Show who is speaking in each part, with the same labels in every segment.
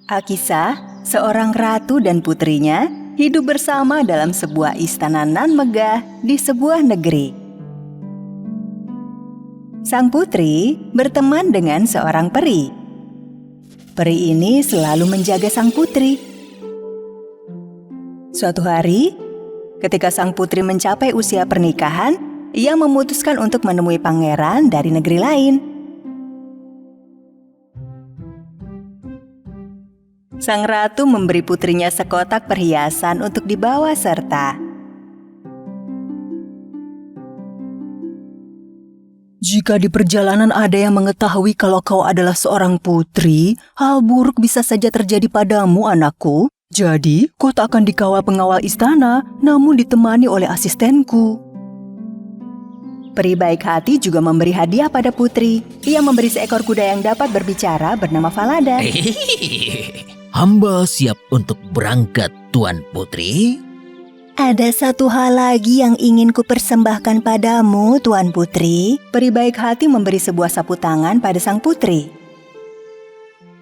Speaker 1: Alkisah, seorang ratu dan putrinya hidup bersama dalam sebuah istana nan megah di sebuah negeri. Sang putri berteman dengan seorang peri. Peri ini selalu menjaga sang putri. Suatu hari, ketika sang putri mencapai usia pernikahan, ia memutuskan untuk menemui pangeran dari negeri lain. Sang ratu memberi putrinya sekotak perhiasan untuk dibawa serta. Jika di perjalanan ada yang mengetahui kalau kau adalah seorang putri, hal buruk bisa saja terjadi padamu, anakku. Jadi, kau tak akan dikawal pengawal istana, namun ditemani oleh asistenku. Peri baik hati juga memberi hadiah pada putri. Ia memberi seekor kuda yang dapat berbicara bernama Falada.
Speaker 2: Hamba siap untuk berangkat, Tuan Putri.
Speaker 1: Ada satu hal lagi yang ingin kupersembahkan padamu, Tuan Putri. Peri baik hati memberi sebuah sapu tangan pada sang putri.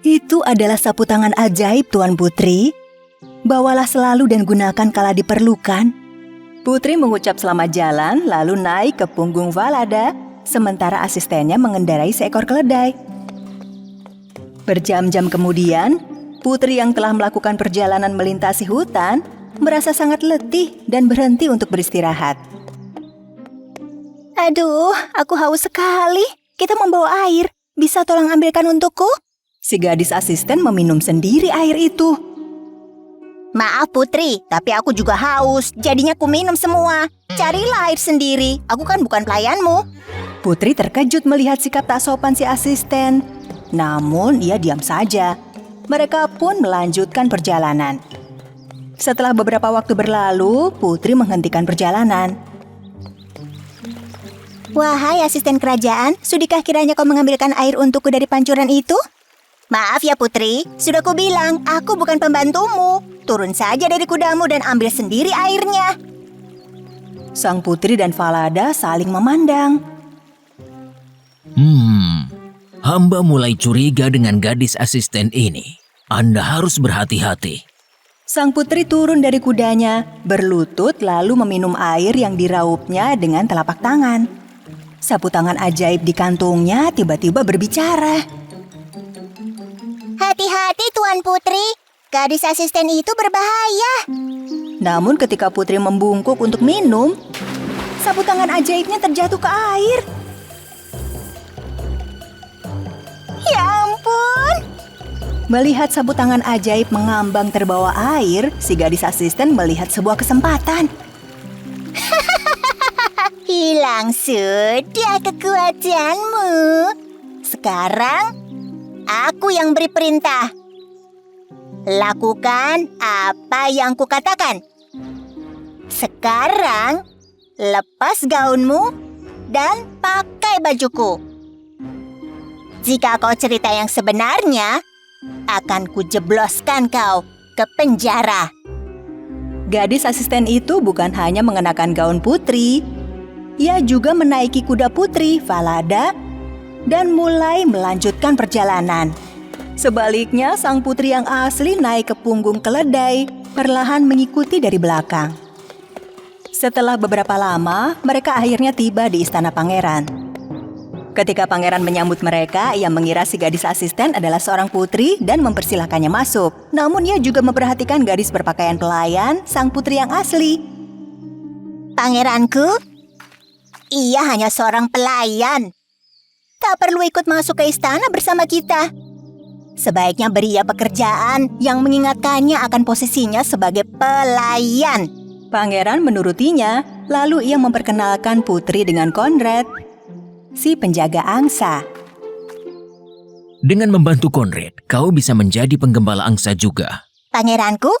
Speaker 1: Itu adalah sapu tangan ajaib, Tuan Putri. Bawalah selalu dan gunakan kala diperlukan. Putri mengucap selamat jalan lalu naik ke punggung Falada, sementara asistennya mengendarai seekor keledai. Berjam-jam kemudian, putri yang telah melakukan perjalanan melintasi hutan merasa sangat letih dan berhenti untuk beristirahat. Aduh, aku haus sekali. Kita membawa air. Bisa tolong ambilkan untukku? Si gadis asisten meminum sendiri air itu.
Speaker 3: Maaf Putri, tapi aku juga haus. Jadinya ku minum semua. Carilah air sendiri. Aku kan bukan pelayanmu.
Speaker 1: Putri terkejut melihat sikap tak sopan si asisten. Namun ia diam saja. Mereka pun melanjutkan perjalanan. Setelah beberapa waktu berlalu, Putri menghentikan perjalanan.
Speaker 3: Wahai asisten kerajaan, sudikah kiranya kau mengambilkan air untukku dari pancuran itu? Maaf ya Putri, sudah kubilang aku bukan pembantumu. Turun saja dari kudamu dan ambil sendiri airnya.
Speaker 1: Sang putri dan Falada saling memandang.
Speaker 2: Hamba mulai curiga dengan gadis asisten ini. Anda harus berhati-hati.
Speaker 1: Sang putri turun dari kudanya, berlutut lalu meminum air yang diraupnya dengan telapak tangan. Sapu tangan ajaib di kantungnya tiba-tiba berbicara.
Speaker 3: Hati-hati Tuan Putri, gadis asisten itu berbahaya.
Speaker 1: Namun ketika putri membungkuk untuk minum, sapu tangan ajaibnya terjatuh ke air.
Speaker 3: Ya ampun.
Speaker 1: Melihat sapu tangan ajaib mengambang terbawa air, si gadis asisten melihat sebuah kesempatan.
Speaker 3: Hilang sudah kekuatanmu. Sekarang, aku yang beri perintah. Lakukan apa yang kukatakan. Sekarang, lepas gaunmu dan pakai bajuku. Jika kau cerita yang sebenarnya, akan kujebloskan kau ke penjara.
Speaker 1: Gadis asisten itu bukan hanya mengenakan gaun putri, ia juga menaiki kuda putri, Falada, dan mulai melanjutkan perjalanan. Sebaliknya, sang putri yang asli naik ke punggung keledai, perlahan mengikuti dari belakang. Setelah beberapa lama, mereka akhirnya tiba di istana pangeran. Ketika pangeran menyambut mereka, ia mengira si gadis asisten adalah seorang putri dan mempersilahkannya masuk. Namun ia juga memperhatikan gadis berpakaian pelayan, sang putri yang asli.
Speaker 3: Pangeranku, ia hanya seorang pelayan. Tak perlu ikut masuk ke istana bersama kita. Sebaiknya beri ia pekerjaan yang mengingatkannya akan posisinya sebagai pelayan.
Speaker 1: Pangeran menurutinya, lalu ia memperkenalkan putri dengan Conrad, si penjaga angsa.
Speaker 2: Dengan membantu Conrad, kau bisa menjadi penggembala angsa juga.
Speaker 3: Pangeranku,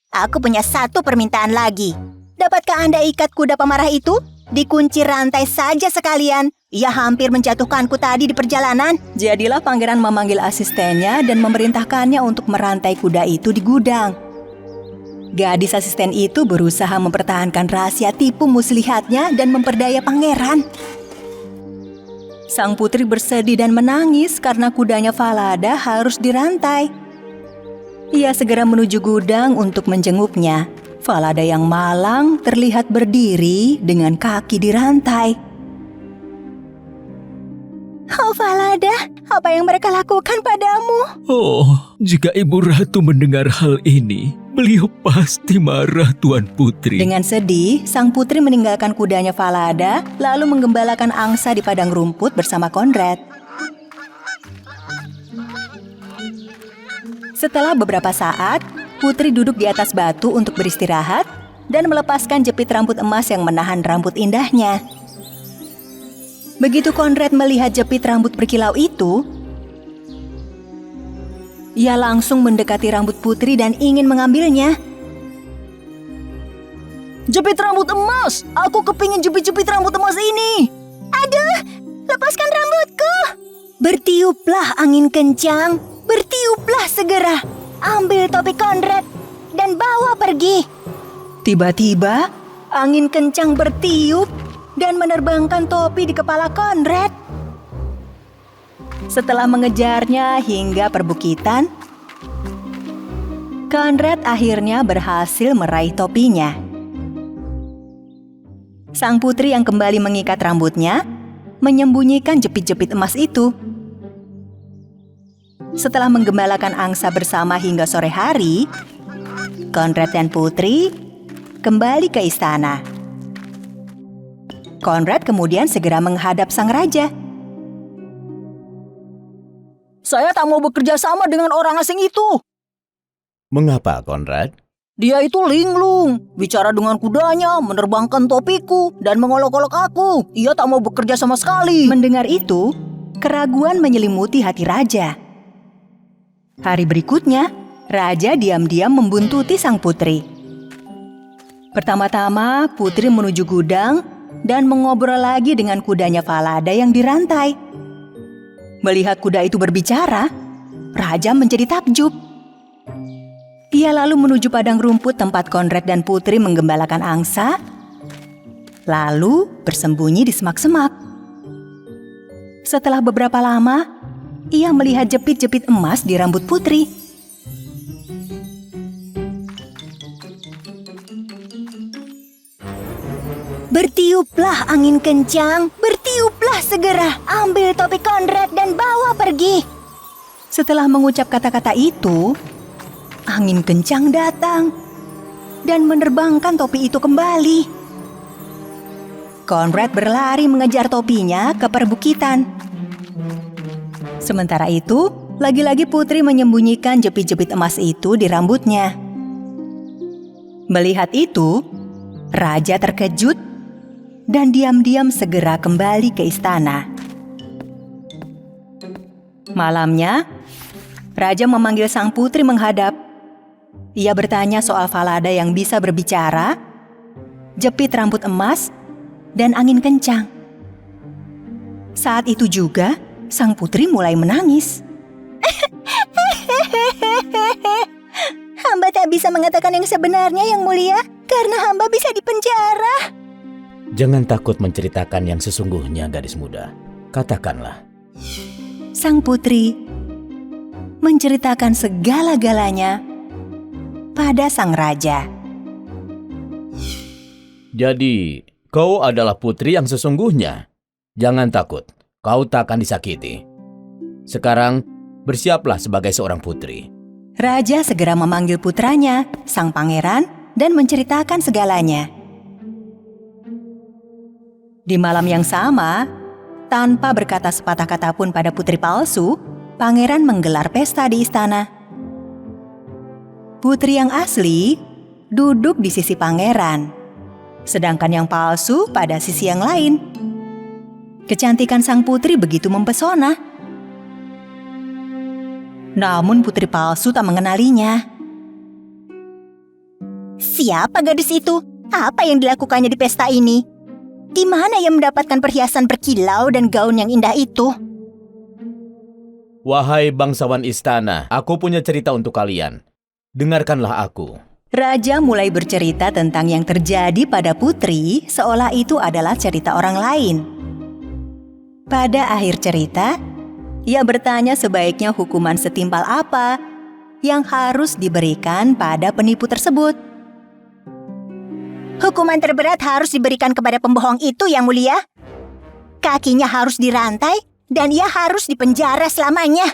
Speaker 3: aku punya satu permintaan lagi. Dapatkah Anda ikat kuda pemarah itu? Dikunci rantai saja sekalian. Ia hampir menjatuhkanku tadi di perjalanan.
Speaker 1: Jadilah pangeran memanggil asistennya dan memerintahkannya untuk merantai kuda itu di gudang. Gadis asisten itu berusaha mempertahankan rahasia tipu muslihatnya dan memperdaya pangeran. Sang putri bersedih dan menangis karena kudanya Falada harus dirantai. Ia segera menuju gudang untuk menjenguknya. Falada yang malang terlihat berdiri dengan kaki dirantai.
Speaker 3: Oh Falada, apa yang mereka lakukan padamu?
Speaker 2: Oh, jika Ibu Ratu mendengar hal ini, beliau pasti marah, Tuan Putri.
Speaker 1: Dengan sedih, sang putri meninggalkan kudanya Falada, lalu menggembalakan angsa di padang rumput bersama Conrad. Setelah beberapa saat, putri duduk di atas batu untuk beristirahat dan melepaskan jepit rambut emas yang menahan rambut indahnya. Begitu Conrad melihat jepit rambut berkilau itu, ia langsung mendekati rambut putri dan ingin mengambilnya.
Speaker 4: Jepit rambut emas! Aku kepingin jepit-jepit rambut emas ini!
Speaker 3: Aduh, lepaskan rambutku! Bertiuplah angin kencang, bertiuplah segera. Ambil topi Conrad dan bawa pergi.
Speaker 1: Tiba-tiba, angin kencang bertiup dan menerbangkan topi di kepala Conrad. Setelah mengejarnya hingga perbukitan, Conrad akhirnya berhasil meraih topinya. Sang putri yang kembali mengikat rambutnya, menyembunyikan jepit-jepit emas itu. Setelah menggembalakan angsa bersama hingga sore hari, Conrad dan putri kembali ke istana. Conrad kemudian segera menghadap sang raja.
Speaker 4: Saya tak mau bekerja sama dengan orang asing itu.
Speaker 5: Mengapa, Conrad?
Speaker 4: Dia itu linglung, bicara dengan kudanya, menerbangkan topiku, dan mengolok-olok aku. Ia tak mau bekerja sama sekali.
Speaker 1: Mendengar itu, keraguan menyelimuti hati raja. Hari berikutnya, raja diam-diam membuntuti sang putri. Pertama-tama, putri menuju gudang dan mengobrol lagi dengan kudanya Falada yang dirantai. Melihat kuda itu berbicara, raja menjadi takjub. Ia lalu menuju padang rumput tempat Conrad dan putri menggembalakan angsa, lalu bersembunyi di semak-semak. Setelah beberapa lama, ia melihat jepit-jepit emas di rambut putri.
Speaker 3: Bertiuplah angin kencang, bertiuplah segera. Ambil topi Conrad dan bawa pergi.
Speaker 1: Setelah mengucap kata-kata itu, angin kencang datang dan menerbangkan topi itu kembali. Conrad berlari mengejar topinya ke perbukitan. Sementara itu, lagi-lagi putri menyembunyikan jepit-jepit emas itu di rambutnya. Melihat itu, raja terkejut dan diam-diam segera kembali ke istana. Malamnya, raja memanggil sang putri menghadap. Ia bertanya soal Falada yang bisa berbicara, jepit rambut emas, dan angin kencang. Saat itu juga, sang putri mulai menangis.
Speaker 3: Hamba tak bisa mengatakan yang sebenarnya, Yang Mulia, karena hamba bisa dipenjara.
Speaker 5: Jangan takut menceritakan yang sesungguhnya, gadis muda. Katakanlah.
Speaker 1: Sang putri menceritakan segala-galanya pada sang raja.
Speaker 5: Jadi, kau adalah putri yang sesungguhnya. Jangan takut, kau tak akan disakiti. Sekarang, bersiaplah sebagai seorang putri.
Speaker 1: Raja segera memanggil putranya, sang pangeran, dan menceritakan segalanya. Di malam yang sama, tanpa berkata sepatah kata pun pada putri palsu, pangeran menggelar pesta di istana. Putri yang asli duduk di sisi pangeran, sedangkan yang palsu pada sisi yang lain. Kecantikan sang putri begitu mempesona. Namun putri palsu tak mengenalinya.
Speaker 3: Siapa gadis itu? Apa yang dilakukannya di pesta ini? Di mana ia mendapatkan perhiasan berkilau dan gaun yang indah itu?
Speaker 5: Wahai bangsawan istana, aku punya cerita untuk kalian. Dengarkanlah aku.
Speaker 1: Raja mulai bercerita tentang yang terjadi pada putri seolah itu adalah cerita orang lain. Pada akhir cerita, ia bertanya sebaiknya hukuman setimpal apa yang harus diberikan pada penipu tersebut.
Speaker 3: Hukuman terberat harus diberikan kepada pembohong itu, Yang Mulia. Kakinya harus dirantai dan ia harus dipenjara selamanya.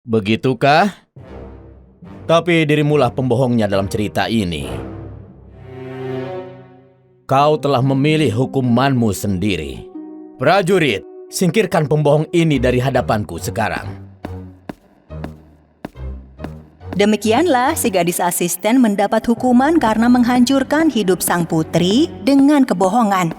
Speaker 5: Begitukah? Tapi dirimulah pembohongnya dalam cerita ini. Kau telah memilih hukumanmu sendiri. Prajurit, singkirkan pembohong ini dari hadapanku sekarang.
Speaker 1: Demikianlah si gadis asisten mendapat hukuman karena menghancurkan hidup sang putri dengan kebohongan.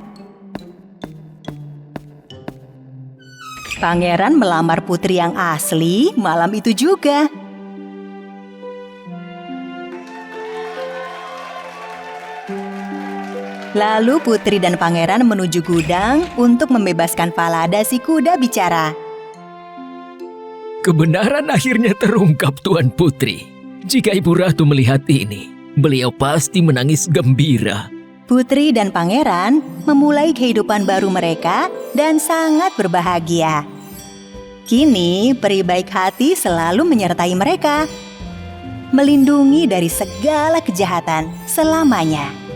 Speaker 1: Pangeran melamar putri yang asli malam itu juga. Lalu putri dan pangeran menuju gudang untuk membebaskan Falada si kuda bicara.
Speaker 2: Kebenaran akhirnya terungkap, Tuan Putri. Jika Ibu Ratu melihat ini, beliau pasti menangis gembira.
Speaker 1: Putri dan pangeran memulai kehidupan baru mereka dan sangat berbahagia. Kini peri baik hati selalu menyertai mereka, melindungi dari segala kejahatan selamanya.